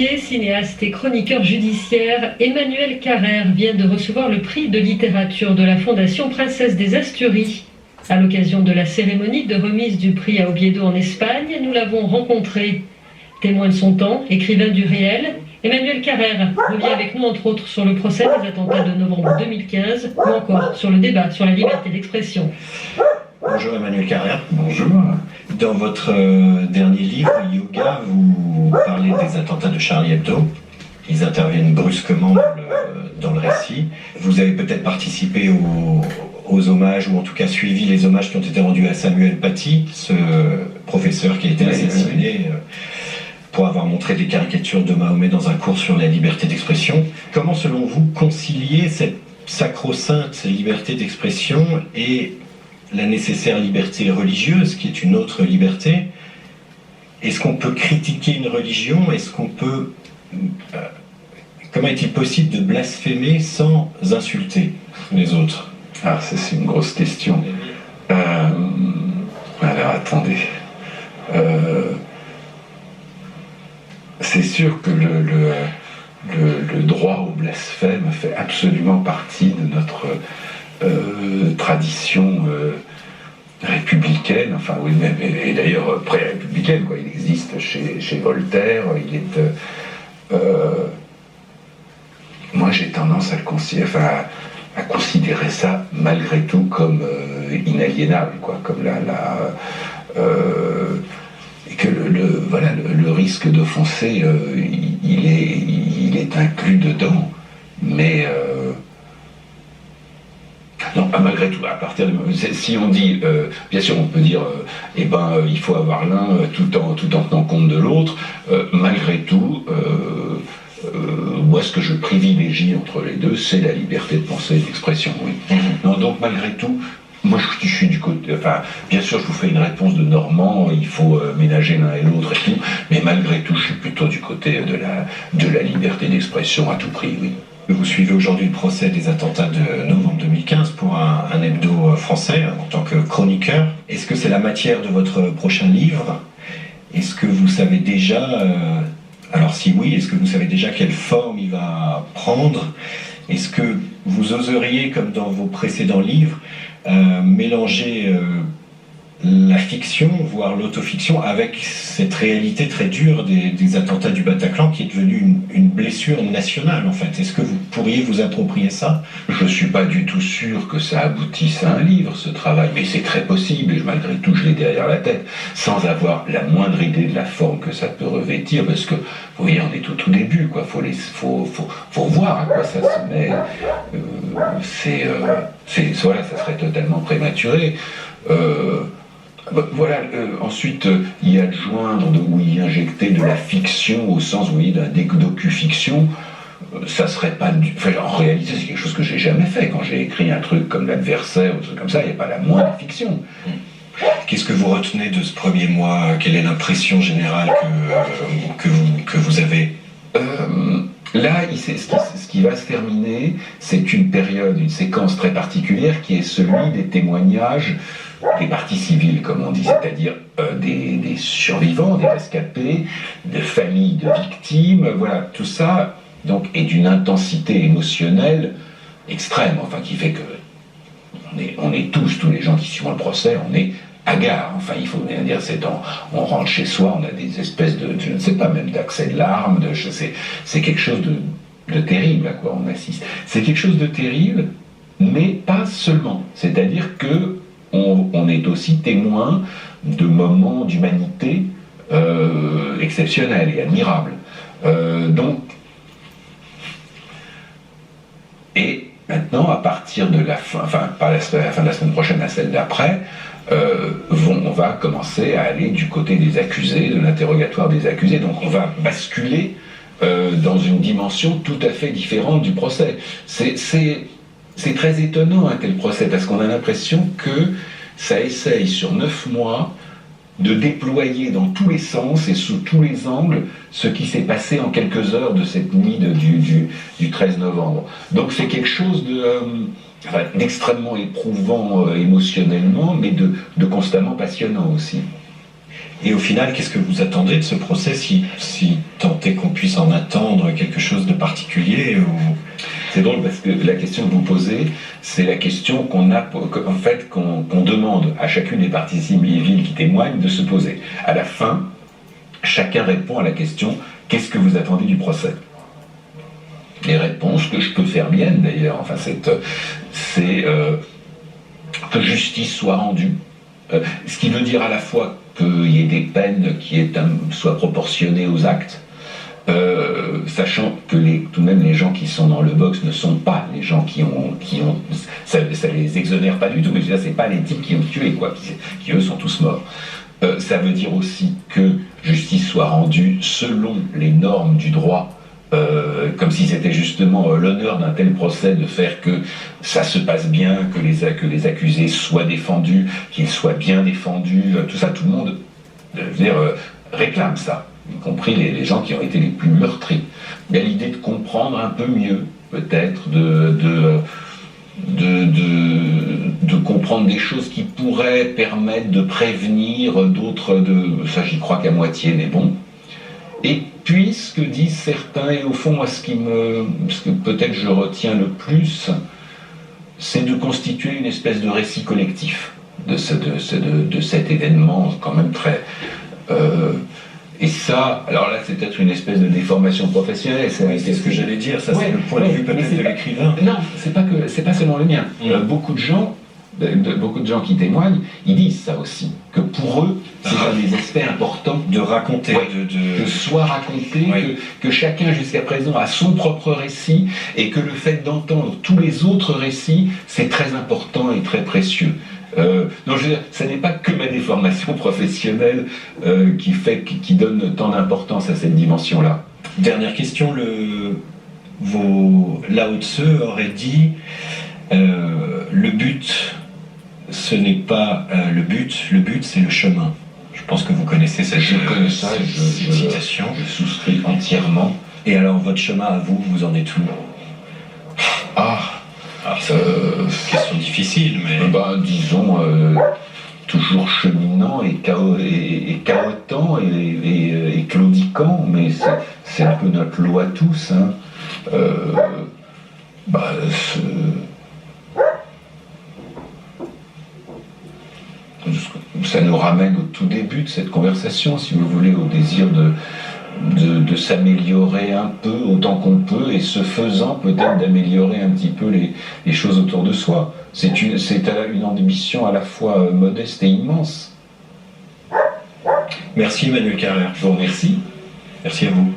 Cinéaste et chroniqueur judiciaire, Emmanuel Carrère vient de recevoir le prix de littérature de la Fondation Princesse des Asturies. À l'occasion de la cérémonie de remise du prix à Oviedo en Espagne, nous l'avons rencontré. Témoin de son temps, écrivain du réel, Emmanuel Carrère revient avec nous entre autres sur le procès des attentats de novembre 2015 ou encore sur le débat sur la liberté d'expression. Bonjour Emmanuel Carrère. Bonjour. Dans votre dernier livre, Yoga, vous parlez des attentats de Charlie Hebdo. Ils interviennent brusquement dans le récit. Vous avez peut-être participé aux hommages, ou en tout cas suivi les hommages qui ont été rendus à Samuel Paty, ce professeur qui a été assassiné pour avoir montré des caricatures de Mahomet dans un cours sur la liberté d'expression. Comment, selon vous, concilier cette sacro-sainte liberté d'expression et la nécessaire liberté religieuse, qui est une autre liberté? Est-ce qu'on peut critiquer une religion? Est-ce qu'on peut... comment est-il possible de blasphémer sans insulter les autres? Ah, ça c'est une grosse question. Alors attendez. C'est sûr que le droit au blasphème fait absolument partie de notre tradition républicaine, enfin oui, même, et d'ailleurs pré-républicaine, quoi. Il existe chez Voltaire, il est... moi j'ai tendance à le considérer, à considérer ça malgré tout comme inaliénable, quoi, comme et que le risque d'offenser, il est inclus dedans, mais non, malgré tout, à partir de si on dit, bien sûr, on peut dire, il faut avoir l'un tout en tenant compte de l'autre. Malgré tout, moi, ce que je privilégie entre les deux, c'est la liberté de pensée et d'expression. Oui. Non, donc malgré tout, moi, je suis du côté. Enfin, bien sûr, je vous fais une réponse de Normand. Il faut ménager l'un et l'autre et tout. Mais malgré tout, je suis plutôt du côté de la liberté d'expression à tout prix. Oui. Vous suivez aujourd'hui le procès des attentats de novembre 2015 pour un hebdo français en tant que chroniqueur. Est-ce que c'est la matière de votre prochain livre? Est-ce que vous savez déjà, alors si oui, est-ce que vous savez déjà quelle forme il va prendre? Est-ce que vous oseriez, comme dans vos précédents livres, mélanger la fiction, voire l'autofiction, avec cette réalité très dure des attentats du Bataclan, qui est devenue une blessure nationale, en fait? Est-ce que vous pourriez vous approprier ça? Je ne suis pas du tout sûr que ça aboutisse à un livre, ce travail, mais c'est très possible, et malgré tout, je l'ai derrière la tête, sans avoir la moindre idée de la forme que ça peut revêtir, parce que, vous voyez, on est au tout début, quoi. Faut voir à quoi ça se met. Voilà, ça serait totalement prématuré. Voilà, ensuite, y adjoindre ou y injecter de la fiction au sens, vous voyez, d'un docu-fiction, ça serait pas enfin, en réalité, c'est quelque chose que j'ai jamais fait. Quand j'ai écrit un truc comme L'Adversaire ou un truc comme ça, il n'y a pas la moindre fiction. Qu'est-ce que vous retenez de ce premier mois? Quelle est l'impression générale que vous avez? Là, ce qui va se terminer, c'est une période, une séquence très particulière qui est celui des témoignages des parties civiles, comme on dit, c'est-à-dire des survivants, des rescapés, de familles de victimes, voilà, tout ça, donc, est d'une intensité émotionnelle extrême, enfin, qui fait que on est tous les gens qui suivent le procès, on est hagards, enfin, il faut bien dire, on rentre chez soi, on a des espèces de, je ne sais pas, même d'accès de larmes, c'est quelque chose de terrible à quoi on assiste. C'est quelque chose de terrible, mais pas seulement, c'est-à-dire que on est aussi témoin de moments d'humanité exceptionnels et admirables. Et maintenant, à partir de la fin, par la fin de la semaine prochaine, à celle d'après, on va commencer à aller du côté des accusés, de l'interrogatoire des accusés. Donc on va basculer dans une dimension tout à fait différente du procès. C'est très étonnant un tel procès, parce qu'on a l'impression que ça essaye sur 9 mois de déployer dans tous les sens et sous tous les angles ce qui s'est passé en quelques heures de cette nuit du 13 novembre. Donc c'est quelque chose d'extrêmement éprouvant émotionnellement, mais de constamment passionnant aussi. Et au final, qu'est-ce que vous attendez de ce procès, si tant est qu'on puisse en attendre quelque chose de particulier ou... C'est drôle parce que la question que vous posez, c'est la question qu'on demande à chacune des parties civiles qui témoignent de se poser. À la fin, chacun répond à la question « Qu'est-ce que vous attendez du procès ?» Les réponses que je peux faire mienne d'ailleurs, enfin, c'est que justice soit rendue. Ce qui veut dire à la fois qu'il y ait des peines qui soient proportionnées aux actes, sachant que tout de même les gens qui sont dans le box ne sont pas les gens qui ont ça les exonère pas du tout, mais c'est pas les types qui ont tué, quoi, qui eux sont tous morts. Ça veut dire aussi que justice soit rendue selon les normes du droit, comme si c'était justement l'honneur d'un tel procès de faire que ça se passe bien, que les accusés soient défendus, qu'ils soient bien défendus, tout ça, tout le monde réclame ça, y compris les gens qui ont été les plus meurtris. Il y a l'idée de comprendre un peu mieux, peut-être, de comprendre des choses qui pourraient permettre de prévenir d'autres, ça j'y crois qu'à moitié, mais bon. Et puis, ce que disent certains, et au fond, moi, ce que peut-être je retiens le plus, c'est de constituer une espèce de récit collectif de cet événement, quand même très... et ça, alors là, c'est peut-être une espèce de déformation professionnelle. C'est ce que j'allais dire, ça c'est le point de vue peut-être de l'écrivain. Non, c'est pas seulement le mien. Beaucoup de gens qui témoignent, ils disent ça aussi, que pour eux, c'est un des aspects importants de raconter, de soit raconter, que chacun jusqu'à présent a son propre récit, et que le fait d'entendre tous les autres récits, c'est très important et très précieux. Non, je veux dire, ce n'est pas que ma déformation professionnelle qui donne tant d'importance à cette dimension-là. Dernière question, Lao Tzu aurait dit le but, ce n'est pas le but c'est le chemin. Je pense que vous connaissez cette citation. Je souscris entièrement. Et alors, votre chemin à vous, vous en êtes où? Question difficile, mais... disons, toujours cheminant et chaotant et claudiquant, mais c'est un peu notre lot à tous. Hein. Ça nous ramène au tout début de cette conversation, si vous voulez, au désir de s'améliorer un peu autant qu'on peut, et ce faisant peut-être d'améliorer un petit peu les choses autour de soi. C'est une ambition à la fois modeste et immense. Merci Emmanuel Carrère. Je vous remercie. Merci à vous.